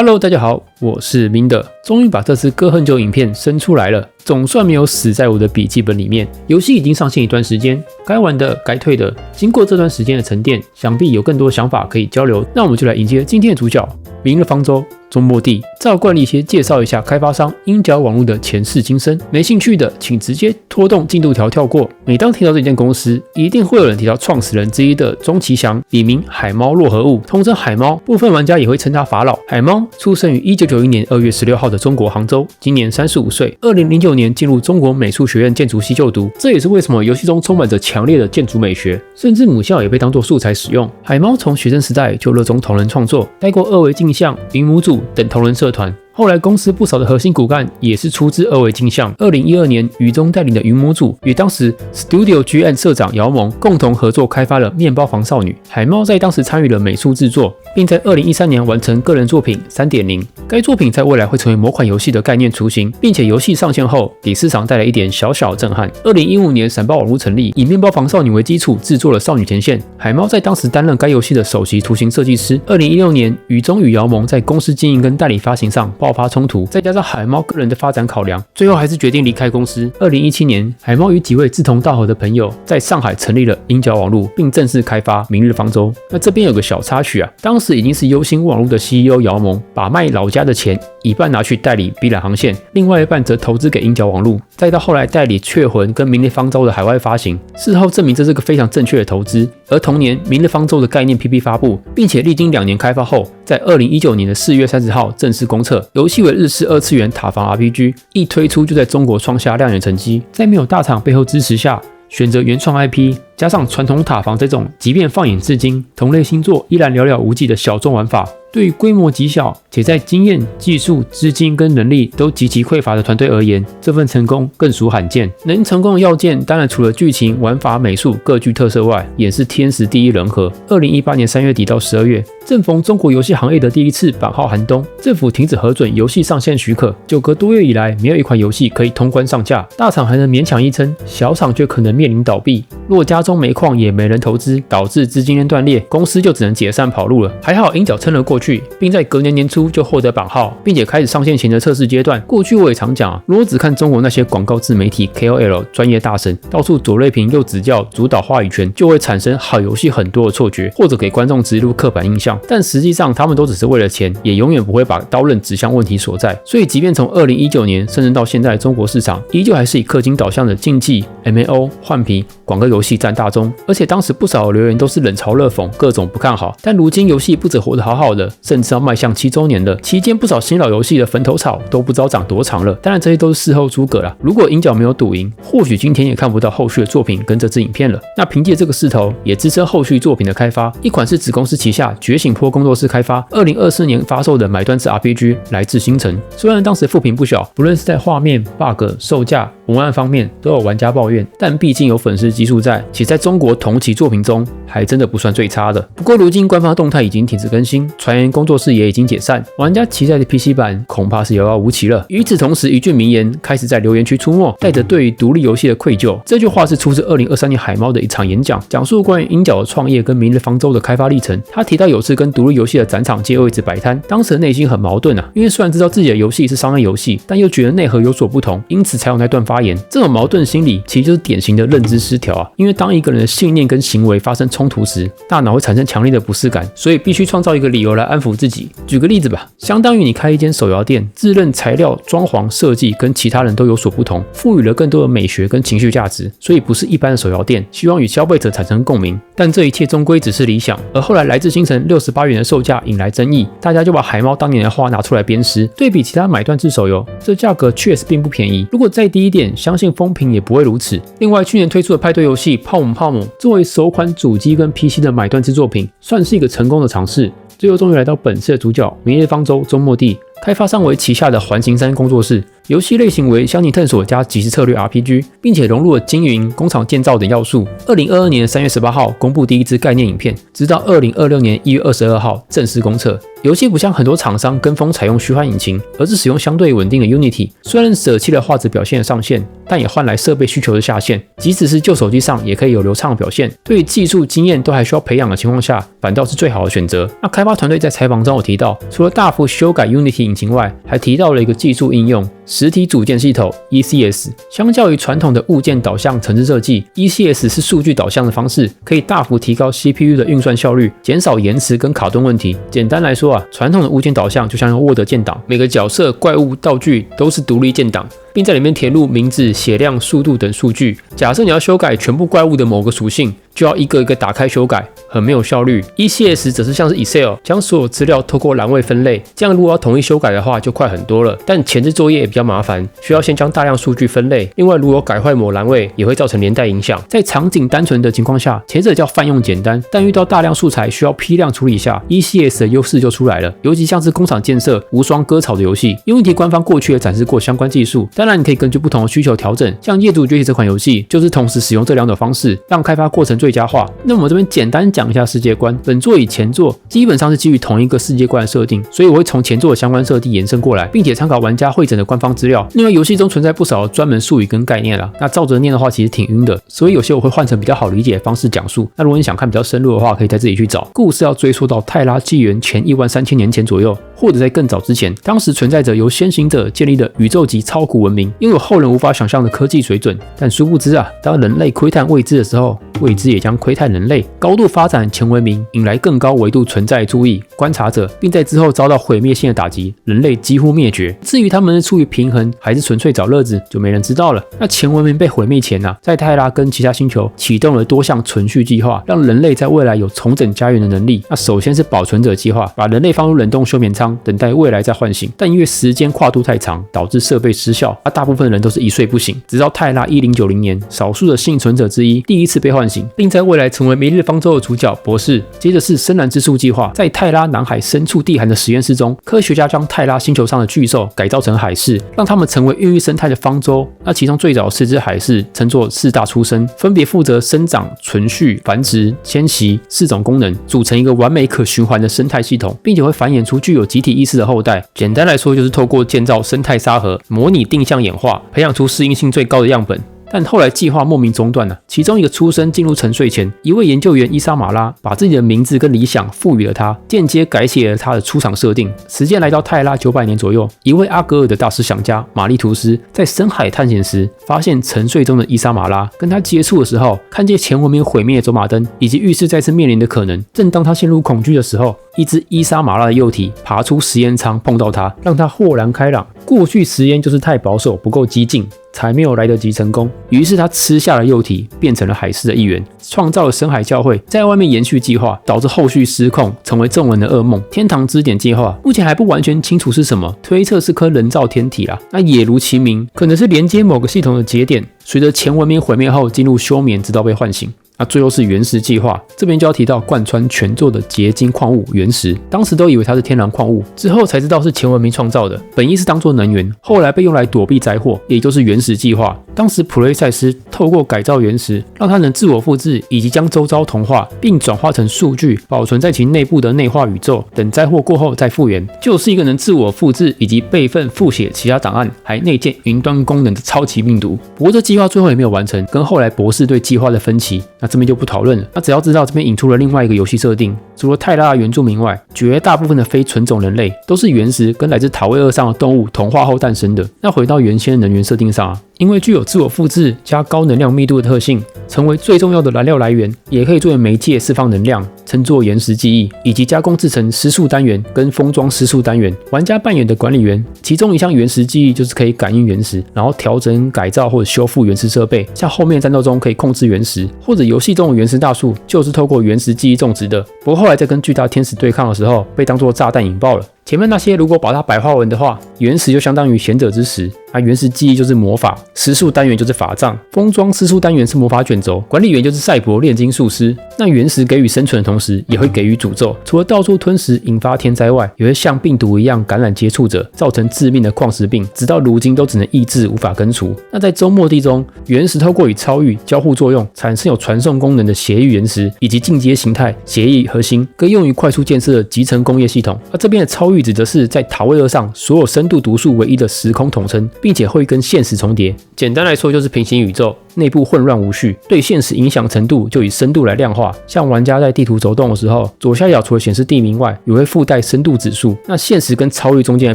Hello， 大家好，我是明德，终于把这次割很久影片生出来了，总算没有死在我的笔记本里面。游戏已经上线一段时间，该玩的、该退的，经过这段时间的沉淀，想必有更多想法可以交流。那我们就来迎接今天的主角——明日方舟中末地。照惯例，先介绍一下开发商鹰角网络的前世今生。没兴趣的，请直接拖动进度条跳过。每当提到这间公司，一定会有人提到创始人之一的钟其祥，笔名海猫洛河物，通称海猫。部分玩家也会称他法老。海猫出生于1991年2月16号的中国杭州，今年35岁。2009年进入中国美术学院建筑系就读，这也是为什么游戏中充满着强烈的建筑美学，甚至母校也被当作素材使用。海猫从学生时代就热衷同人创作，待过二维镜像、云母组等同人社团。后来公司不少的核心骨干也是出自二维镜像。2012年，宇中带领的云模组与当时 Studio GN 社长姚萌共同合作开发了面包房少女。海猫在当时参与了美术制作，并在2013年完成个人作品 3.0。该作品在未来会成为某款游戏的概念雏形，并且游戏上线后给市场带来一点小小震撼。2015年，闪爆网络成立，以面包房少女为基础制作了少女前线。海猫在当时担任该游戏的首席图形设计师。2016年，宇中与姚萌在公司经营跟代理发行上爆发冲突，再加上海猫个人的发展考量，最后还是决定离开公司。2017年，海猫与几位志同道合的朋友在上海成立了鹰角网络，并正式开发明日方舟。那这边有个小插曲啊，当时已经是优星网络的 CEO 姚萌，把卖老家的钱一半拿去代理碧蓝航线，另外一半则投资给鹰角网络，再到后来代理雀魂跟明日方舟的海外发行。事后证明这是个非常正确的投资。而同年，明日方舟的概念 PP 发布，并且历经2年开发后，在2019年的4月30号正式公测。游戏为日式2次元塔防 RPG， 一推出就在中国创下亮眼成绩。在没有大厂背后支持下，选择原创 IP， 加上传统塔防这种即便放眼至今，同类星座依然寥寥无几的小众玩法，对于规模极小且在经验、技术、资金跟能力都极其匮乏的团队而言，这份成功更属罕见。能成功的要件，当然除了剧情、玩法、美术各具特色外，也是天时地利人和。2018年3月底到12月，正逢中国游戏行业的第一次版号寒冬，政府停止核准游戏上线许可，9个多月以来，没有一款游戏可以通关上架，大厂还能勉强一撑，小厂却可能面临倒闭。若家中煤矿也没人投资，导致资金链断裂，公司就只能解散跑路了。还好鹰角撑了过去，并在隔年年初就获得版号，并且开始上线前的测试阶段。过去我也常讲啊，如果只看中国那些广告自媒体 KOL 专业大神，到处左类评右指教，主导话语权，就会产生好游戏很多的错觉，或者给观众植入刻板印象。但实际上他们都只是为了钱，也永远不会把刀刃指向问题所在。所以即便从2019年甚至到现在，中国市场依旧还是以氪金导向的竞技 MMO 换皮广告游戏占大宗，而且当时不少留言都是冷嘲热讽，各种不看好。但如今游戏不止活得好好的，甚至要迈向7周年了，期间不少新老游戏的坟头草都不知道长多长了。当然这些都是事后诸葛啦，如果鹰角没有赌赢，或许今天也看不到后续的作品跟这支影片了。那凭借这个势头，也支撑后续作品的开发。一款是子公司旗下觉醒坡工作室开发，2024年发售的买断制 RPG 来自星辰。虽然当时负评不小，不论是在画面、bug、售价、文案方面都有玩家抱怨，但毕竟有粉丝基数在，且在中国同期作品中还真的不算最差的。不过如今官方动态已经停止更新，传言工作室也已经解散，玩家期待的 PC 版恐怕是遥遥无期了。与此同时，一句名言开始在留言区出没，带着对于独立游戏的愧疚。这句话是出自2023年海猫的一场演讲，讲述关于鹰角的创业跟明日方舟的开发历程。他提到有次跟独立游戏的展场借位置摆摊，当时的内心很矛盾啊，因为虽然知道自己的游戏是商业游戏，但又觉得内核有所不同，因此才有那段发言。这种矛盾心理其实就是典型的认知失调啊，因为当一个人的信念跟行为发生冲突时，大脑会产生强烈的不适感，所以必须创造一个理由来安抚自己。举个例子吧，相当于你开一间手摇店，自认材料、装潢、设计跟其他人都有所不同，赋予了更多的美学跟情绪价值，所以不是一般的手摇店，希望与消费者产生共鸣。但这一切终归只是理想。而后来来自星辰68元的售价引来争议，大家就把海猫当年的话拿出来鞭尸，对比其他买断制手游，这价格确实并不便宜。如果再低一点，相信风评也不会如此。另外，去年推出的派对游戏泡姆泡姆，作为首款主机跟 PC 的买断制作品，算是一个成功的尝试。最后终于来到本次的主角明日方舟中末地，开发商为旗下的环形山工作室，游戏类型为箱庭探索加即时策略 RPG， 并且融入了经营、工厂建造等要素。2022年3月18号公布第一支概念影片，直到2026年1月22号正式公测。游戏不像很多厂商跟风采用虚幻引擎，而是使用相对稳定的 Unity。虽然舍弃了画质表现的上限，但也换来设备需求的下限。即使是旧手机上也可以有流畅的表现。对于技术经验都还需要培养的情况下，反倒是最好的选择。那开发团队在采访中有提到，除了大幅修改 Unity 引擎外，还提到了一个技术应用。实体组件系统 ECS 相较于传统的物件导向程式设计 ，ECS 是数据导向的方式，可以大幅提高 CPU 的运算效率，减少延迟跟卡顿问题。简单来说传统的物件导向就像用 Word 建档，每个角色、怪物、道具都是独立建档，并在里面填入名字、血量、速度等数据。假设你要修改全部怪物的某个属性，就要一个一个打开修改，很没有效率。ECS 则是像是 Excel 将所有资料透过栏位分类，这样如果要统一修改的话就快很多了，但前置作业也比较麻烦，需要先将大量数据分类。另外，如果改坏某栏位，也会造成连带影响。在场景单纯的情况下，前者叫泛用简单，但遇到大量素材需要批量处理下 ，ECS 的优势就出来了。尤其像是工厂建设、无双割草的游戏，Unity 官方过去也展示过相关技术。当然，你可以根据不同的需求调整。像《业主崛起》这款游戏，就是同时使用这两种方式，让开发过程最佳化。那么我这边简单讲一下世界观，本作与前作基本上是基于同一个世界观的设定，所以我会从前作的相关设定延伸过来，并且参考玩家汇整的官方资料。另外，游戏中存在不少专门术语跟概念啦，那照着念的话其实挺晕的，所以有些我会换成比较好理解的方式讲述。那如果你想看比较深入的话，可以在这里去找。故事要追溯到泰拉纪元前13000年前左右，或者在更早之前，当时存在着由先行者建立的宇宙级超古文明，拥有后人无法想象的科技水准。但殊不知当人类窥探未知的时候，未知也将窥探人类。高度发展前文明引来更高维度存在注意观察者，并在之后遭到毁灭性的打击，人类几乎灭绝。至于他们是出于平衡还是纯粹找乐子，就没人知道了。那前文明被毁灭前在泰拉跟其他星球启动了多项存续计划，让人类在未来有重整家园的能力。那首先是保存者计划，把人类放入冷冻休眠舱，等待未来再唤醒。但因为时间跨度太长，导致设备失效，大部分人都是一睡不醒。直到泰拉1090年，少数的幸存者之一第一次被唤醒，并在未来成为明日方舟的主角博士。接着是深蓝之树计划，在泰拉南海深处地寒的实验室中，科学家将泰拉星球上的巨兽改造成海狮，让它们成为孕育生态的方舟。那其中最早4只海狮称作4大出生，分别负责生长、存续、繁殖、迁徙4种功能，组成一个完美可循环的生态系统，并且会繁衍出具有集体意识的后代。简单来说，就是透过建造生态沙盒，模拟定向演化，培养出适应性最高的样本。但后来计划莫名中断了。其中一个出生进入沉睡前，一位研究员伊莎马拉把自己的名字跟理想赋予了他，间接改写了他的出场设定。时间来到泰拉900年左右，一位阿格尔的大思想家玛丽图斯在深海探险时，发现沉睡中的伊莎马拉，跟他接触的时候，看见前文明毁灭的走马灯，以及预示再次面临的可能。正当他陷入恐惧的时候，一只伊莎马拉的幼体爬出实验舱碰到他，让他豁然开朗。过去实验就是太保守，不够激进，才没有来得及成功。于是他吃下了幼体，变成了海狮的一员，创造了深海教会，在外面延续计划，导致后续失控，成为众人的噩梦。天堂之点计划目前还不完全清楚是什么，推测是颗人造天体啦。那也如其名，可能是连接某个系统的节点，随着前文明毁灭后进入休眠，直到被唤醒。最后是原石计划，这边就要提到贯穿全作的结晶矿物原石。当时都以为它是天然矿物，之后才知道是前文明创造的，本意是当作能源，后来被用来躲避灾祸，也就是原石计划。当时普雷塞斯透过改造原石，让它能自我复制，以及将周遭同化，并转化成数据，保存在其内部的内化宇宙，等灾祸过后再复原，就是一个能自我复制以及备份复写其他档案，还内建云端功能的超级病毒。不过这计划最后也没有完成，跟后来博士对计划的分歧，这边就不讨论了。只要知道这边引出了另外一个游戏设定，除了泰拉的原住民外，绝大部分的非纯种人类都是原石跟来自塔位2上的动物同化后诞生的。那回到原先的能源设定上因为具有自我复制加高能量密度的特性，成为最重要的燃料来源，也可以作为媒介释放能量，称作原石记忆，以及加工制成施术单元跟封装施术单元。玩家扮演的管理员，其中一项原石记忆就是可以感应原石，然后调整、改造或者修复原石设备，像后面战斗中可以控制原石，或者游戏中的原石大树就是透过原石记忆种植的。不过后来在跟巨大天使对抗的时候，被当作炸弹引爆了。前面那些如果把它白话文的话，原石就相当于贤者之石，原石记忆就是魔法，石术单元就是法杖，封装施术单元是魔法卷轴，管理员就是赛博炼金术师。那原石给予生存的同时，也会给予诅咒，除了到处吞食引发天灾外，也会像病毒一样感染接触者，造成致命的矿石病，直到如今都只能抑制，无法根除。那在周末地中，原石透过与超域交互作用，产生有传送功能的协议原石，以及进阶形态协议核心，可以用于快速建设的集成工业系统。这边的超域指的是在塔位2上所有深度读数唯一的时空统称，并且会跟现实重叠。简单来说就是平行宇宙，内部混乱无序，对现实影响程度就以深度来量化。像玩家在地图走动的时候，左下角除了显示地名外，也会附带深度指数。那现实跟超域中间的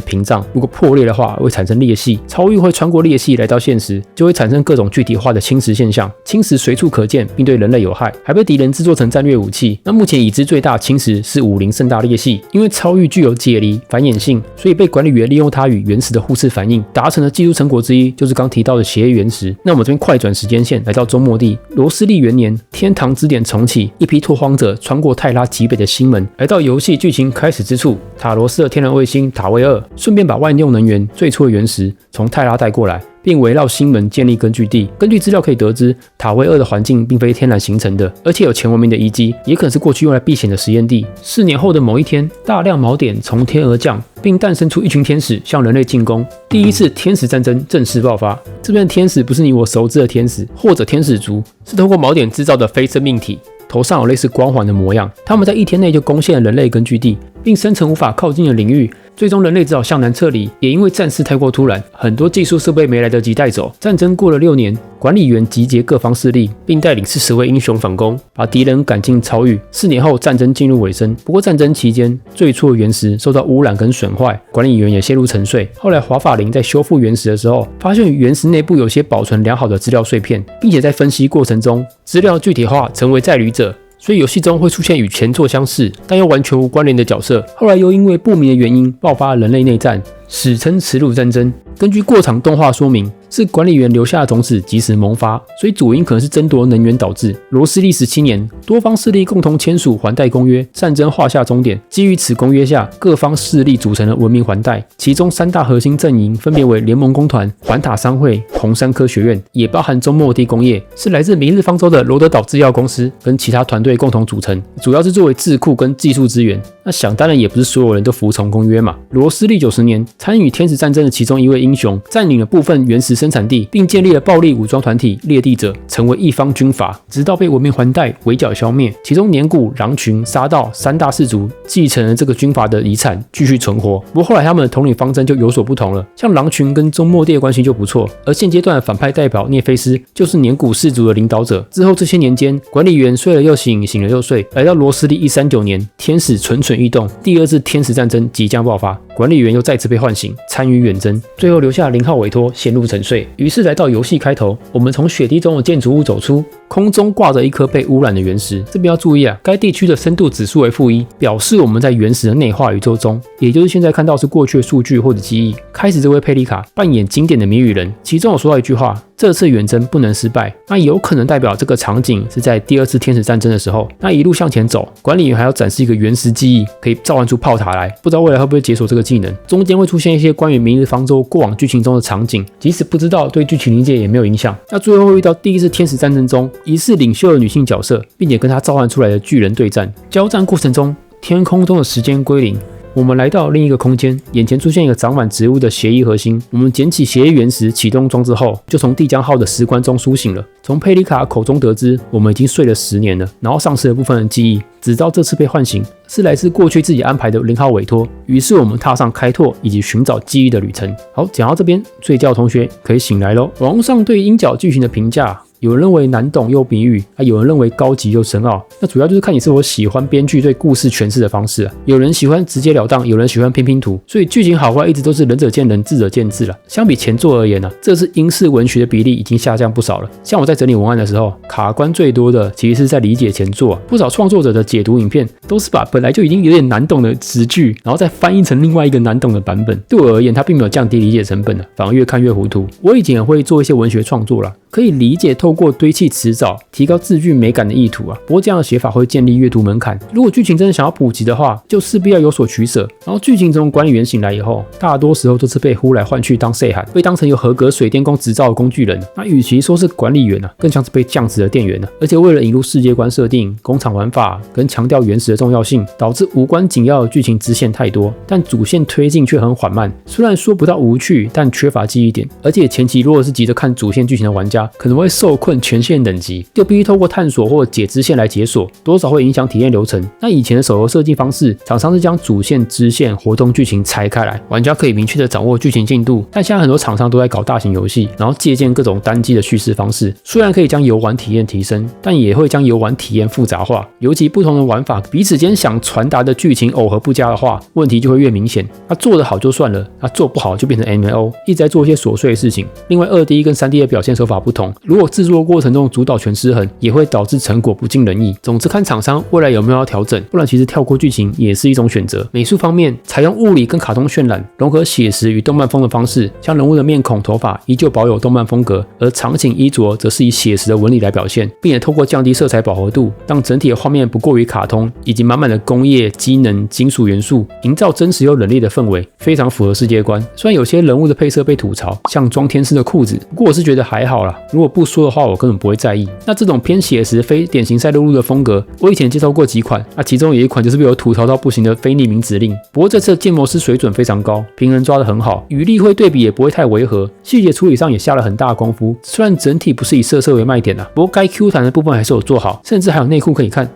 屏障如果破裂的话，会产生裂隙，超域会穿过裂隙来到现实，就会产生各种具体化的侵蚀现象。侵蚀随处可见，并对人类有害，还被敌人制作成战略武器。那目前已知最大侵蚀是50盛大裂隙，因为超域具有解离繁衍性，所以被管理员利用它与原石的互斥反应，达成的技术成果之一就是刚提到的协议原石。那我们这边快转时间线来到周末地，罗斯利元年，天堂之点重启，一批拓荒者穿过泰拉极北的星门，来到游戏剧情开始之处塔罗斯的天然卫星塔威2，顺便把万用能源最初的原石从泰拉带过来，并围绕星门建立根据地。根据资料可以得知，塔威2的环境并非天然形成的，而且有前文明的遗迹，也可能是过去用来避险的实验地。4年后的某一天，大量锚点从天而降，并诞生出一群天使向人类进攻。第一次天使战争正式爆发。这边的天使不是你我熟知的天使或者天使族，是通过锚点制造的非生命体，头上有类似光环的模样。他们在1天内就攻陷了人类根据地，并生成无法靠近的领域。最终人类只好向南撤离，也因为战事太过突然，很多技术设备没来得及带走。战争过了6年，管理员集结各方势力，并带领40位英雄反攻，把敌人赶进超域。4年后，战争进入尾声。不过战争期间，最初的原石受到污染跟损坏，管理员也陷入沉睡。后来华法林在修复原石的时候，发现原石内部有些保存良好的资料碎片，并且在分析过程中，资料具体化成为在旅者。所以游戏中会出现与前作相似但又完全无关联的角色，后来又因为不明的原因爆发了人类内战，史称耻辱战争。根据过场动画说明，是管理员留下的种子及时萌发，所以主因可能是争夺能源导致。罗斯利17年，多方势力共同签署环带公约，战争画下终点。基于此公约下，各方势力组成了文明环带，其中3大核心阵营分别为联盟工团、环塔商会、红山科学院，也包含周末地工业，是来自明日方舟的罗德岛制药公司跟其他团队共同组成，主要是作为智库跟技术资源。那想当然也不是所有人都服从公约嘛。罗斯利90年，参与天使战争的其中一位英雄占领了部分原石生产地，并建立了暴力武装团体猎地者，成为一方军阀，直到被文明环带围剿消灭。其中年谷、狼群、沙道3大氏族继承了这个军阀的遗产，继续存活。不过后来他们的统领方针就有所不同了，像狼群跟中末地的关系就不错，而现阶段的反派代表涅菲斯就是年谷氏族的领导者。之后这些年间，管理员睡了又醒，醒了又睡，来到罗斯利139年，天使蠢蠢欲动，第2次天使战争即将爆发，管理员又再次被唤醒，参与远征，最后留下0号委托陷入沉睡。于是来到游戏开头，我们从雪地中的建筑物走出，空中挂着一颗被污染的原石。这边要注意啊，该地区的深度指数为-1，表示我们在原石的内化宇宙中，也就是现在看到是过去的数据或者记忆。开始这位佩里卡扮演经典的谜语人，其中有说到一句话，这次远征不能失败，那有可能代表这个场景是在第2次天使战争的时候。那一路向前走，管理员还要展示一个原石记忆，可以召唤出炮塔来，不知道未来会不会解锁这个技能。中间会出现一些关于明日方舟过往剧情中的场景，即使不知道，对剧情理解也没有影响。那最后会遇到第1次天使战争中疑似领袖的女性角色，并且跟她召唤出来的巨人对战。交战过程中，天空中的时间归零，我们来到另一个空间，眼前出现一个长满植物的协议核心。我们捡起协议原石启动装置后，就从地江号的时光中苏醒了。从佩里卡口中得知，我们已经睡了10年了，然后丧失了部分的记忆，直到这次被唤醒，是来自过去自己安排的0号委托。于是我们踏上开拓以及寻找记忆的旅程。好，讲到这边，睡觉的同学可以醒来咯。网络上对鹰角剧情的评价，有人认为难懂又谜语，有人认为高级又深奥。那主要就是看你是否喜欢编剧对故事诠释的方式。有人喜欢直截了当，有人喜欢拼拼图，所以剧情好坏一直都是仁者见仁，智者见智啦。相比前作而言这次英式文学的比例已经下降不少了。像我在整理文案的时候，卡关最多的其实是在理解前作。不少创作者的解读影片都是把本来就已经有点难懂的词句，然后再翻译成另外一个难懂的版本。对我而言，它并没有降低理解成本反而越看越糊涂。我以前也会做一些文学创作啦，可以理解透过堆砌词藻提高字句美感的意图啊。不过这样的写法会建立阅读门槛，如果剧情真的想要普及的话，就势必要有所取舍。然后剧情从管理员醒来以后，大多时候都是被呼来唤去当细汉，被当成有合格水电工执照的工具人。那与其说是管理员啊，更像是被降职的店员啊。而且为了引入世界观设定、工厂玩法跟强调原始的重要性，导致无关紧要的剧情支线太多，但主线推进却很缓慢。虽然说不到无趣，但缺乏记忆点。而且前期如果是急着看主线剧情的玩家，可能会受困全线等级，就必须透过探索或解支线来解锁，多少会影响体验流程。那以前的手游设计方式，厂商是将主线、支线、活动剧情拆开来，玩家可以明确的掌握剧情进度。但现在很多厂商都在搞大型游戏，然后借鉴各种单机的叙事方式，虽然可以将游玩体验提升，但也会将游玩体验复杂化。尤其不同的玩法彼此间想传达的剧情耦合不佳的话，问题就会越明显。那做得好就算了，那做不好就变成 MMO， 一直在做一些琐碎的事情。另外 2D 跟 3D 的表现手法不同，如果制作过程中主导权失衡，也会导致成果不尽人意。总之看厂商未来有没有要调整，不然其实跳过剧情也是一种选择。美术方面，采用物理跟卡通渲染，融合写实与动漫风的方式，将人物的面孔、头发依旧保有动漫风格，而场景衣着则是以写实的纹理来表现，并且透过降低色彩饱和度，让整体的画面不过于卡通，以及满满的工业、机能、金属元素，营造真实又冷冽的氛围，非常符合世界观。虽然有些人物的配色被吐槽，像装天师的裤子，不过我是觉得还好啦，如果不说的话，我根本不会在意。那这种偏写实、非典型赛璐璐的风格，我以前介绍过几款，其中有一款就是被我吐槽到不行的非匿名指令。不过这次的建模师水准非常高，平衡抓得很好，与例会对比也不会太违和，细节处理上也下了很大的功夫。虽然整体不是以色色为卖点不过该 Q 弹的部分还是有做好，甚至还有内裤可以看。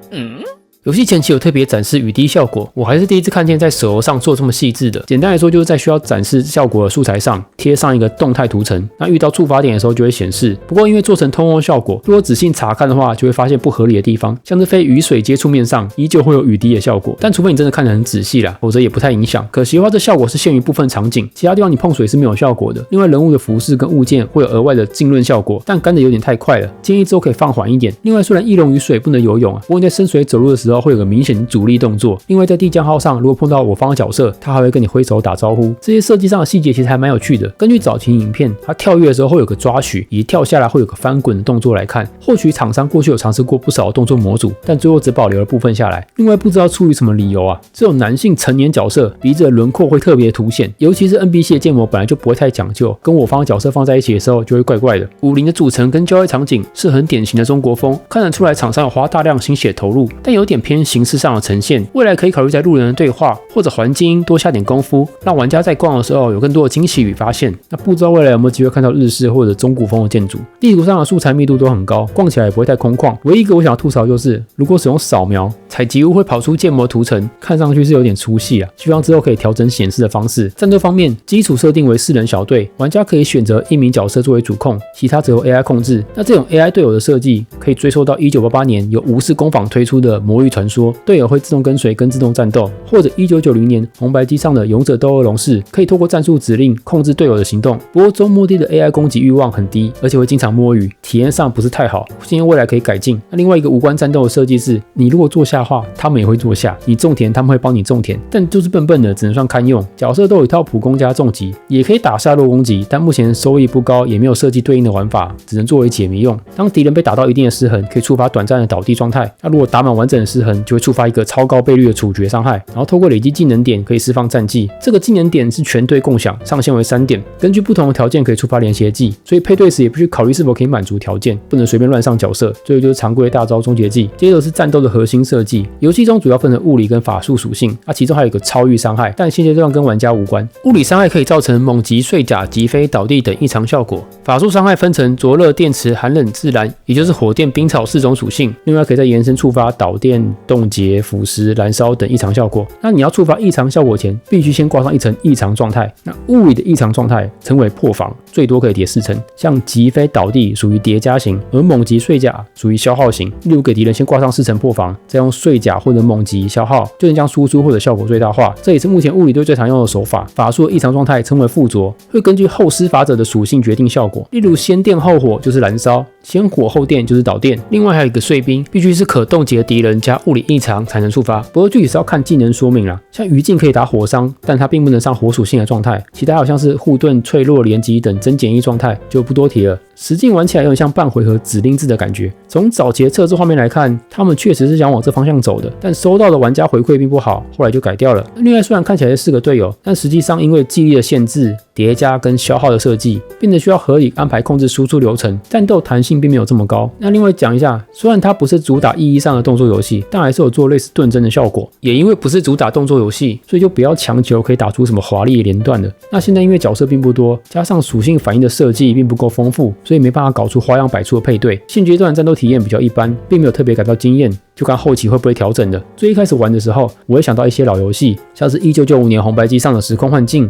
游戏前期有特别展示雨滴效果，我还是第一次看见在手游上做这么细致的。简单来说，就是在需要展示效果的素材上贴上一个动态图层，那遇到触发点的时候就会显示。不过因为做成通风效果，如果仔细查看的话，就会发现不合理的地方，像是非雨水接触面上依旧会有雨滴的效果，但除非你真的看得很仔细啦，否则也不太影响。可惜的话，这效果是限于部分场景，其他地方你碰水是没有效果的。另外，人物的服饰跟物件会有额外的浸润效果，但干得有点太快了，建议之后可以放缓一点。另外，虽然翼龙与水不能游泳不过你在深水走路的时候会有个明显的阻力动作。另外，在地降号上，如果碰到我方的角色，他还会跟你挥手打招呼。这些设计上的细节其实还蛮有趣的。根据早期影片，他跳跃的时候会有个抓取，以及跳下来会有个翻滚的动作来看，或许厂商过去有尝试过不少的动作模组，但最后只保留了部分下来。另外，不知道出于什么理由这种男性成年角色鼻子的轮廓会特别凸显，尤其是 NPC 的建模本来就不会太讲究，跟我方的角色放在一起的时候就会怪怪的。武林的组成跟交易场景是很典型的中国风，看得出来厂商有花大量心血投入，但有点偏形式上的呈现。未来可以考虑在路人的对话或者环境多下点功夫，让玩家在逛的时候有更多的惊喜与发现。那不知道未来有没有机会看到日式或者中古风的建筑？地图上的素材密度都很高，逛起来也不会太空旷。唯一一个我想要吐槽就是，如果使用扫描，采集物会跑出建模图层，看上去是有点粗细希望之后可以调整显示的方式。战斗方面，基础设定为4人小队，玩家可以选择1名角色作为主控，其他则由 AI 控制。那这种 AI 队友的设计可以追溯到1988年由无视工坊推出的《魔域传说》，队友会自动跟随跟自动战斗，或者1990年红白机上的《勇者斗恶龙4》，可以透过战术指令控制队友的行动。不过中末地的 AI 攻击欲望很低，而且会经常摸鱼，体验上不是太好，建议未来可以改进。那另外一个无关战斗的设计是，你如果坐下的话，他们也会坐下；你种田，他们会帮你种田，但就是笨笨的，只能算堪用。角色都有一套普攻加重击，也可以打下落攻击，但目前收益不高，也没有设计对应的玩法，只能作为解谜用。当敌人被打到一定的失衡，可以触发短暂的倒地状态。那如果打满完整的失衡，就会触发一个超高倍率的处决伤害，然后透过累积技能点可以释放战绩。这个技能点是全队共享，上限为3点，根据不同的条件可以触发连携技，所以配对时也必须考虑是否可以满足条件，不能随便乱上角色。最后就是常规大招终结技，接着是战斗的核心设计。游戏中主要分成物理跟法术属性，其中还有一个超域伤害，但现阶段跟玩家无关。物理伤害可以造成猛击、碎甲、击飞、倒地等异常效果。法术伤害分成灼热、电磁、寒冷、自然，也就是火电、冰草4种属性。另外可以再延伸触发导电、冻结、腐蚀、燃烧等异常效果。那你要触发异常效果前，必须先挂上一层异常状态。那物理的异常状态称为破防，最多可以叠4层。像击飞、倒地属于叠加型，而猛击、碎甲属于消耗型。例如给敌人先挂上4层破防，再用碎甲或者猛击消耗，就能将输出或者效果最大化。这也是目前物理队最常用的手法。法术的异常状态称为附着，会根据后施法者的属性决定效果。例如先电后火就是燃烧，先火后电就是导电。另外还有一个碎冰，必须是可冻结的敌人加物理异常才能触发。不过具体是要看技能说明啦。像余烬可以打火伤，但它并不能上火属性的状态。其他好像是护盾、脆弱、连击等身简易状态就不多提了。实际玩起来有点像半回合指令制的感觉。从早期的测试画面来看，他们确实是想往这方向走的，但收到的玩家回馈并不好，后来就改掉了。另外，虽然看起来是4个队友，但实际上因为记忆力的限制、叠加跟消耗的设计，变得需要合理安排控制输出流程，战斗弹性并没有这么高。那另外讲一下，虽然它不是主打意义上的动作游戏，但还是有做类似盾针的效果。也因为不是主打动作游戏，所以就不要强求可以打出什么华丽连段的。那现在因为角色并不多，加上属性反应的设计并不够丰富，所以没办法搞出花样百出的配对。现阶段战斗体验比较一般，并没有特别感到惊艳，就看后期会不会调整的。最一开始玩的时候，我会想到一些老游戏，像是1995年红白机上的《时空幻境》，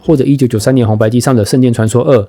或者1993年红白机上的《圣剑传说2》。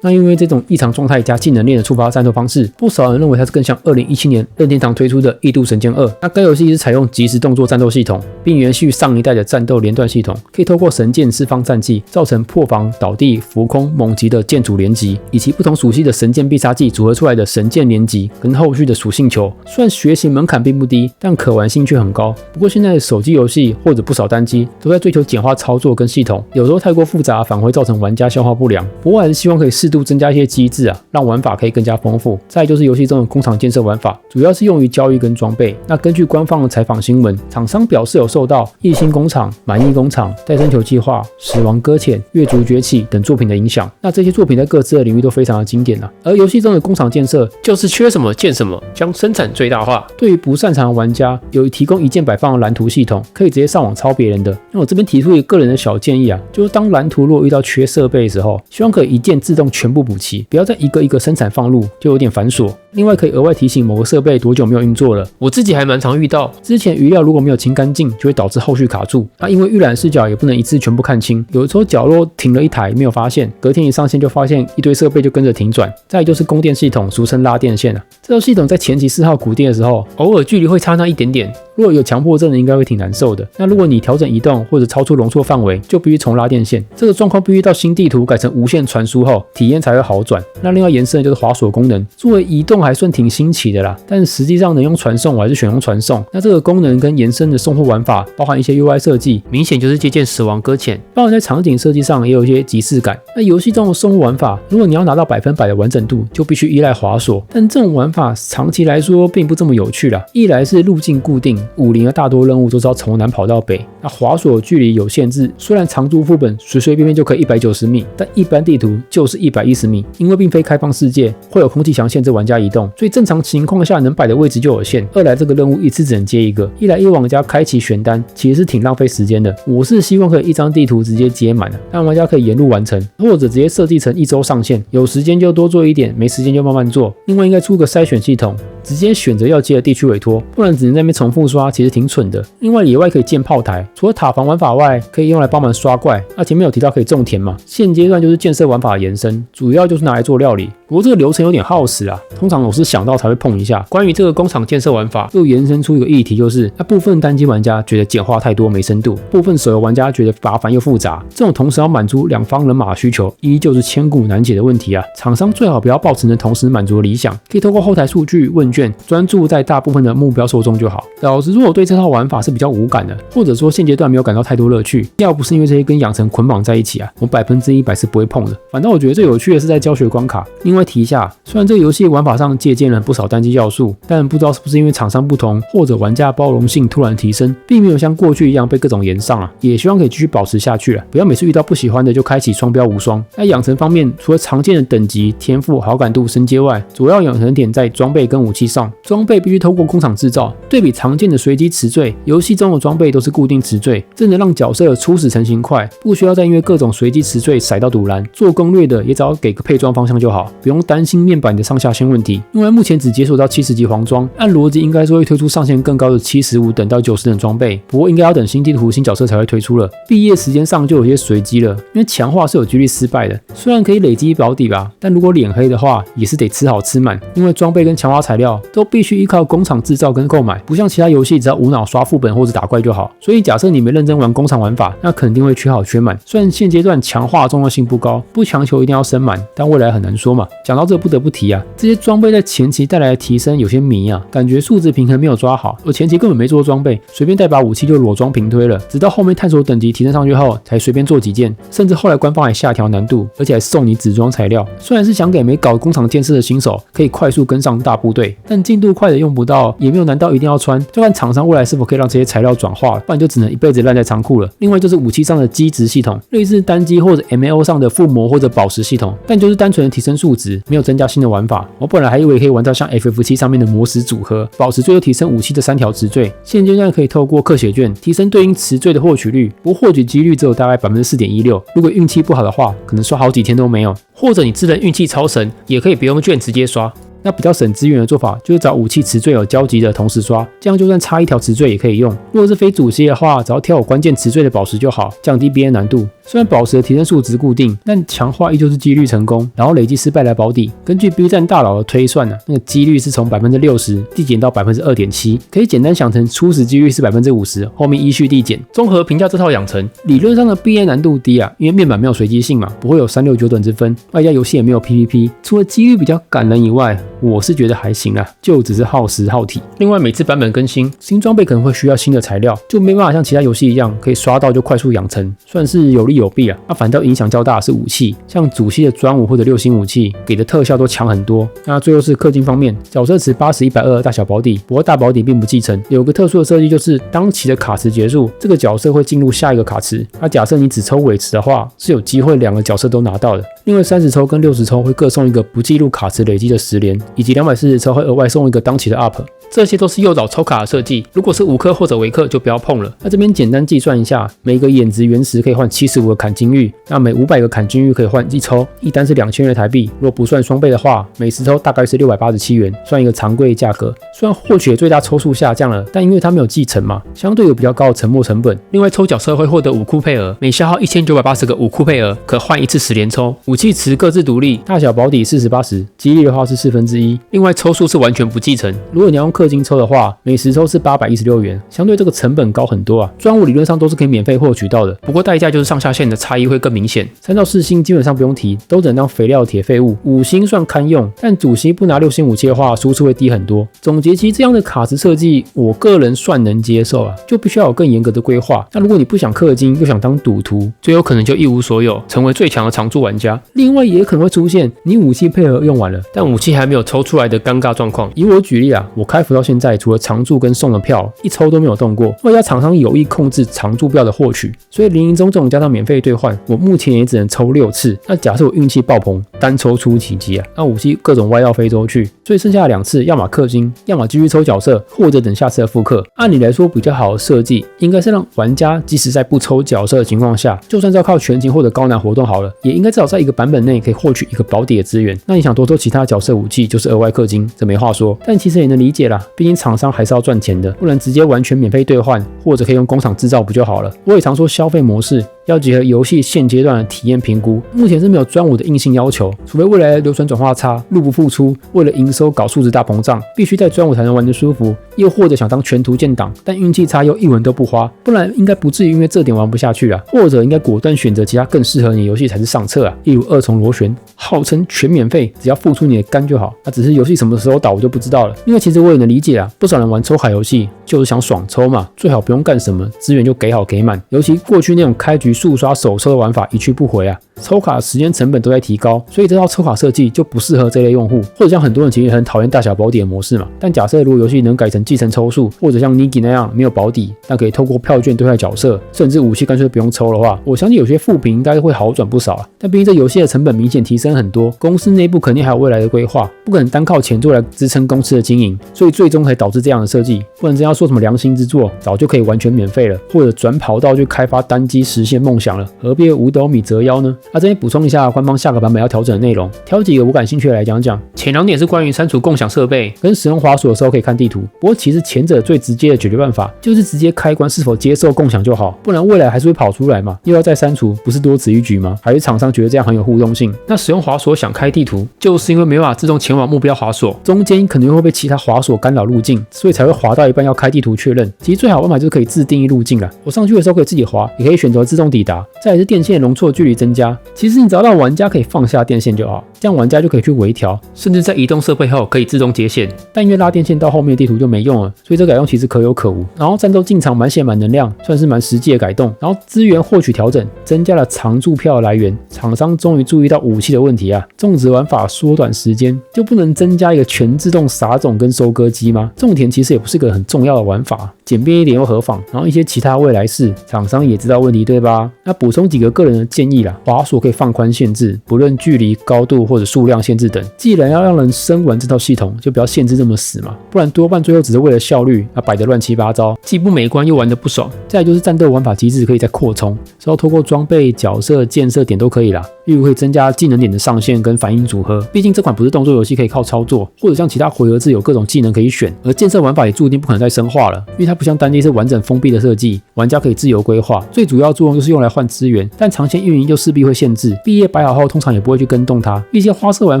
那因为这种异常状态加技能链的触发战斗方式，不少人认为它是更像2017年任天堂推出的《异度神剑2》。那该游戏是采用即时动作战斗系统，并延续上一代的战斗连段系统，可以透过神剑释放战技，造成破防、倒地、浮空、猛击的剑主连击，以及不同属性的神剑必杀技组合出来的神剑连击，跟后续的属性球。虽然学习门槛并不低，但可玩性却很高。不过现在的手机游戏或者不少单机都在追求简化操作跟系统，有时候太过复杂，反而会造成玩家消化不良。不过还是希望可以适度增加一些机制让玩法可以更加丰富。再来就是游戏中的工厂建设玩法，主要是用于交易跟装备。那根据官方的采访新闻，厂商表示有受到异星工厂、满意工厂、戴森球计划、死亡搁浅、月族崛起等作品的影响。那这些作品在各自的领域都非常的经典而游戏中的工厂建设就是缺什么建什么，将生产最大化。对于不擅长的玩家，有提供一键摆放的蓝图系统，可以直接上网抄别人的。那我这边提出一个个人的小建议就是当蓝图如果遇到缺设备的时候，希望可以一键自动全部补齐，不要再一个一个生产放入，就有点繁琐。另外可以额外提醒某个设备多久没有运作了，我自己还蛮常遇到，之前余料如果没有清干净，就会导致后续卡住。那因为预览视角也不能一次全部看清，有的时候角落停了一台没有发现，隔天一上线就发现一堆设备就跟着停转。再来就是供电系统，俗称拉电线这套系统在前期4号谷电的时候，偶尔距离会差那一点点，如果有强迫症的应该会挺难受的。那如果你调整移动或者超出容错范围，就必须重拉电线。这个状况必须到新地图改成无线传输后，体验才会好转。那另外延伸的就是滑索功能，作为移动还算挺新奇的啦，但实际上能用传送我还是选用传送。那这个功能跟延伸的送货玩法，包含一些 UI 设计，明显就是借鉴死亡搁浅，包含在场景设计上也有一些即视感。那游戏中的送货玩法，如果你要拿到100%的完整度，就必须依赖滑索，但这种玩法长期来说并不这么有趣啦。一来是路径固定，50的大多任务都是要从南跑到北，那滑索距离有限制，虽然长度副本随随便便就可以190米，但一般地图就是110米，因为并非开放世界，会有空气墙限制玩家移动，所以正常情况下能摆的位置就有限。二来这个任务一次只能接一个，一来玩家开启选单其实是挺浪费时间的。我是希望可以一张地图直接接满，让玩家可以沿路完成，或者直接设计成1周上线，有时间就多做一点，没时间就慢慢做。另外应该出个筛选系统，直接选择要接的地区委托，不然只能在那边重复刷，其实挺蠢的。另外野外可以建炮台，除了塔防玩法外，可以用来帮忙刷怪。那前面有提到可以种田嘛，现阶段就是建设玩法的延伸，主要就是拿来做料理。不过这个流程有点耗时通常我是想到才会碰一下。关于这个工厂建设玩法，又延伸出一个议题，就是那部分单机玩家觉得简化太多没深度，部分手游玩家觉得麻烦又复杂。这种同时要满足两方人马需求，依旧是千古难解的问题厂商最好不要抱持能同时满足理想，可以透过后台数据问卷专注在大部分的目标受众就好。老实说，我对这套玩法是比较无感的，或者说现阶段没有感到太多乐趣。要不是因为这些跟养成捆绑在一起我100%是不会碰的。反正我觉得最有趣的是在教学关卡。另外提一下，虽然这个游戏玩法上借鉴了不少单机要素，但不知道是不是因为厂商不同，或者玩家包容性突然提升，并没有像过去一样被各种炎上也希望可以继续保持下去不要每次遇到不喜欢的就开启双标无双。在养成方面，除了常见的等级、天赋、好感度升阶外，主要养成点在装备跟武器上。装备必须透过工厂制造，对比常见的随机词缀，游戏中的装备都是固定词缀，这能让角色初始成型快，不需要再因为各种随机词缀甩到堵拦。做攻略的也只要给个配装方向就好，不用担心面板的上下限问题。因为目前只解锁到70级黄装，按逻辑应该说会推出上限更高的75等到90等装备，不过应该要等新地图新角色才会推出了。毕业时间上就有些随机了，因为强化是有几率失败的，虽然可以累积保底但如果脸黑的话也是得吃好吃满，因为装备跟强化材料料都必须依靠工厂制造跟购买，不像其他游戏只要无脑刷副本或者打怪就好。所以假设你没认真玩工厂玩法，那肯定会缺好缺满。虽然现阶段强化重要性不高，不强求一定要升满，但未来很难说嘛。讲到这不得不提啊，这些装备在前期带来的提升有些迷啊，感觉数值平衡没有抓好。我前期根本没做装备，随便带把武器就裸装平推了，直到后面探索等级提升上去后，才随便做几件，甚至后来官方还下调难度，而且还送你纸装材料。虽然是想给没搞工厂建设的新手可以快速跟上大部队，但进度快的用不到，也没有难到一定要穿，就看厂商未来是否可以让这些材料转化，不然就只能一辈子烂在仓库了。另外就是武器上的机值系统，类似单机或者 MAO 上的附魔或者宝石系统，但就是单纯的提升数值，没有增加新的玩法。我本来还以为可以玩到像 FF7 上面的魔石组合，宝石最后提升武器的3条词缀，现阶段可以透过氪血券提升对应词缀的获取率，不过获取几率只有大概 4.16%， 如果运气不好的话，可能刷好几天都没有，或者你自认运气超神，也可以不用券直接刷。那比较省资源的做法，就是找武器词缀有交集的同时刷，这样就算差一条词缀也可以用。如果是非主 C 的话，只要挑有关键词缀的宝石就好，降低 BN 难度。虽然宝石的提升数值固定，但强化依旧是几率成功，然后累积失败来保底。根据 B 站大佬的推算那个几率是从 60% 递减到 2.7%， 可以简单想成初始几率是 50%， 后面依序递减。综合评价这套养成，理论上的 BN 难度低啊，因为面板没有随机性嘛，不会有369等之分，外加游戏也没有 PVP， 除了几率比较感人以外，我是觉得还行啦，就只是耗时耗体。另外每次版本更新，新装备可能会需要新的材料，就没办法像其他游戏一样可以刷到就快速养成，算是有利有弊啊。那反倒影响较大的是武器，像主系的专武或者6星武器给的特效都强很多。那最后是氪金方面，角色池80、120大小保底，不过大保底并不继承。有个特殊的设计，就是当期的卡池结束，这个角色会进入下一个卡池。那假设你只抽尾池的话，是有机会2个角色都拿到的。另外30抽跟60抽会各送一个不记录卡池累积的10连，以及240抽会额外送一个当期的 UP。这些都是诱导抽卡的设计，如果是5氪或者微氪就不要碰了。那这边简单计算一下，每个眼值原石可以换75个砍金玉，那每500个砍金玉可以换1抽，一单是2000元台币。如果不算双倍的话，每10抽大概是687元，算一个常规价格。虽然获取的最大抽数下降了，但因为它没有继承嘛，相对有比较高的沉没成本。另外抽角色会获得5库配额，每消耗1980个5库配额，可换一次10连抽。武器池各自独立，大小保底40/80，几率的话是1/4。另外抽数是完全不继承，如果你要用氪金抽的话，每10抽是816元，相对这个成本高很多啊。专武理论上都是可以免费获取到的，不过代价就是上下限的差异会更明显。3到4星基本上不用提，都只能当肥料铁废物，5星算堪用，但主星不拿6星武器的话，输出会低很多。总结其这样的卡池设计，我个人算能接受啊，就必须要有更严格的规划。那如果你不想氪金，又想当赌徒，最有可能就一无所有，成为最强的常驻玩家。另外也可能会出现你武器配合用完了，但武器还没有抽出来的尴尬状况。以我举例啊，我开服到现在，除了常驻跟送的票，一抽都没有动过。外加厂商有意控制常驻票的获取，所以林营中这种加上免费兑换，我目前也只能抽6次。那假设我运气爆棚，单抽出奇迹啊，那武器各种歪到非洲去，所以剩下的2次，要么氪金，要么继续抽角色，或者等下次的复刻。按理来说，比较好的设计应该是让玩家即使在不抽角色的情况下，就算是要靠全勤或者高难活动好了，也应该至少在一个版本内可以获取一个保底的资源。那你想多抽其他角色武器，就是额外氪金，这没话说。但其实也能理解啦，毕竟厂商还是要赚钱的，不能直接完全免费兑换，或者可以用工厂制造不就好了。我也常说消费模式要结合游戏现阶段的体验评估，目前是没有专武的硬性要求，除非未来的流传转化差，入不敷出，为了营收搞数值大膨胀，必须在专武才能玩得舒服，又或者想当全图鉴党，但运气差又一文都不花，不然应该不至于因为这点玩不下去啊，或者应该果断选择其他更适合你的游戏才是上策啊，例如2重螺旋，号称全免费，只要付出你的肝就好，那只是游戏什么时候倒我就不知道了。因为其实我也能理解啊，不少人玩抽卡游戏就是想爽抽嘛，最好不用干什么，资源就给好给满，尤其过去那种开局速刷手抽的玩法一去不回啊，抽卡的时间成本都在提高，所以这套抽卡设计就不适合这类用户，或者像很多人其实很讨厌大小保底的模式嘛。但假设如果游戏能改成继承抽数，或者像 Niki 那样没有保底，但可以透过票券兑换角色，甚至武器干脆不用抽的话，我相信有些负评应该会好转不少啊。但毕竟这游戏的成本明显提升很多，公司内部肯定还有未来的规划，不可能单靠钱做来支撑公司的经营，所以最终才导致这样的设计。不然真要说什么良心之作，早就可以完全免费了，或者转跑道去开发单机实现梦想了，何必五斗米折腰呢？这边补充一下官方下个版本要调整的内容，挑几个我感兴趣的来讲讲。前2点是关于删除共享设备跟使用滑鼠的时候可以看地图，不过其实前者最直接的解决办法就是直接开关是否接受共享就好，不然未来还是会跑出来嘛，又要再删除，不是多此一举吗？还是厂商觉得这样很有互动性？那使用滑鼠想开地图，就是因为没办法自动前往目标滑索，中间可能会被其他滑索干扰路径，所以才会滑到一半要开地图确认。其实最好的办法就是可以自定义路径啦，我上去的时候可以自己滑，也可以选择自动抵达。再来是电线容错距离增加，其实你只要让玩家可以放下电线就好，这样玩家就可以去微调，甚至在移动设备后可以自动接线。但因为拉电线到后面的地图就没用了，所以这改动其实可有可无。然后战斗进场满血满能量，算是蛮实际的改动。然后资源获取调整，增加了常驻票的来源，厂商终于注意到武器的问题啊，种植玩法缩短时间，就不能增加一个全自动撒种跟收割机吗？种田其实也不是个很重要的玩法，简便一点又何妨？然后一些其他未来式，厂商也知道问题对吧？那补充几个个人的建议啦，滑索可以放宽限制，不论距离、高度或者数量限制等。既然要让人生玩这套系统，就不要限制这么死嘛，不然多半最后只是为了效率，摆得乱七八糟，既不美观又玩得不爽。再来就是战斗玩法机制可以再扩充，之后透过装备、角色、建设点都可以啦，例如可以增加技能点的上限跟反应组合。毕竟这款不是动作游戏，可以靠操作，或者像其他回合制有各种技能可以选。而建设玩法也注定不可能再深化了，因为它不像单机是完整封闭的设计，玩家可以自由规划。最主要作用就是用来换资源，但长线运营就势必会限制。毕业摆好后，通常也不会去跟动它。一些花色玩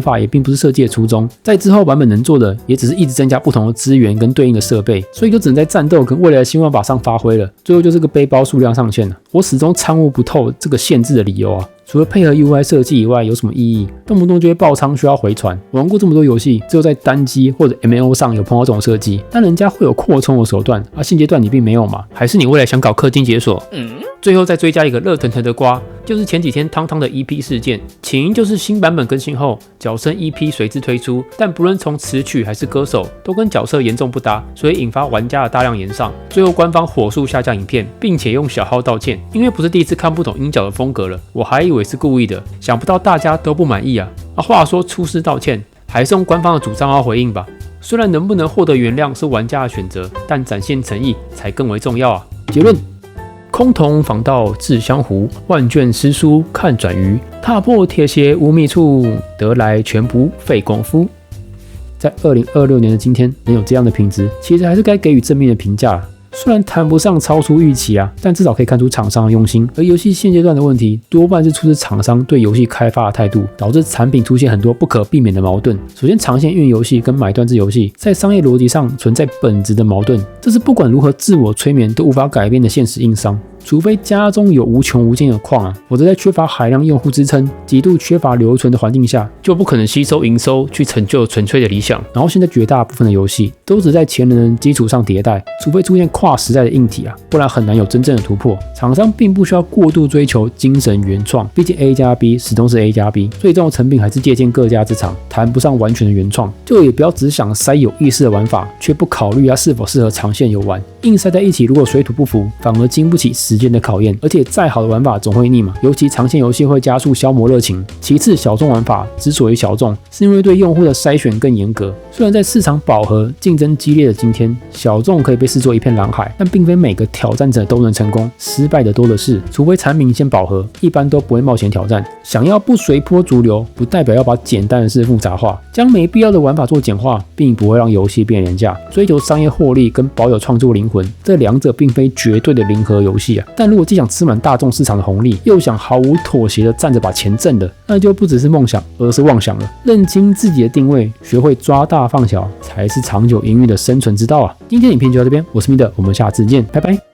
法也并不是设计的初衷，在之后版本能做的，也只是一直增加不同的资源跟对应的设备，所以就只能在战斗跟未来的新玩法上发挥了。最后就是个背包数量上限了，我始终参悟不透这个限制的理由啊。除了配合 UI 设计以外，有什么意义？动不动就会爆仓，需要回传。我玩过这么多游戏，只有在单机或者 MMO 上有碰到这种设计，但人家会有扩充的手段，现阶段你并没有嘛？还是你未来想搞氪金解锁？最后再追加一个热腾腾的瓜，就是前几天汤汤的 EP 事件，起因就是新版本更新后，角声 EP 随之推出，但不论从词曲还是歌手，都跟角色严重不搭，所以引发玩家的大量炎上。最后官方火速下架影片，并且用小号道歉，因为不是第一次看不懂音角的风格了，我还以为是故意的，想不到大家都不满意啊！话说出师道歉，还是用官方的主账号回应吧。虽然能不能获得原谅是玩家的选择，但展现诚意才更为重要啊！结论。空瞳访道至江湖，万卷诗书看转鱼。踏破铁鞋无觅处，得来全不费功夫。在2026年的今天，能有这样的品质，其实还是该给予正面的评价。虽然谈不上超出预期但至少可以看出厂商的用心。而游戏现阶段的问题，多半是出自厂商对游戏开发的态度，导致产品出现很多不可避免的矛盾。首先，长线运营游戏跟买断制游戏在商业逻辑上存在本质的矛盾，这是不管如何自我催眠都无法改变的现实硬伤。除非家中有无穷无尽的矿否则在缺乏海量用户支撑、极度缺乏留存的环境下，就不可能吸收营收去成就纯粹的理想。然后现在绝大部分的游戏都只在前人的基础上迭代，除非出现跨时代的硬体不然很难有真正的突破。厂商并不需要过度追求精神原创，毕竟 A+B 始终是 A+B， 最终的成品还是借鉴各家之长，谈不上完全的原创。就也不要只想塞有意识的玩法，却不考虑它是否适合长线游玩。硬塞在一起，如果水土不服，反而经不起时间的考验。而且再好的玩法总会腻嘛，尤其长线游戏会加速消磨热情。其次，小众玩法之所以小众，是因为对用户的筛选更严格。虽然在市场饱和、竞争激烈的今天，小众可以被视作一片蓝海，但并非每个挑战者都能成功，失败的多的是。除非产品先饱和，一般都不会冒险挑战。想要不随波逐流，不代表要把简单的事复杂化。将没必要的玩法做简化，并不会让游戏变廉价。追求商业获利跟保有创作灵魂，这两者并非绝对的零和游戏但如果既想吃满大众市场的红利，又想毫无妥协的站着把钱挣了，那就不只是梦想，而是妄想了。认清自己的定位，学会抓大放小，才是长久营运的生存之道今天影片就到这边，我是米德，我们下次见，拜拜。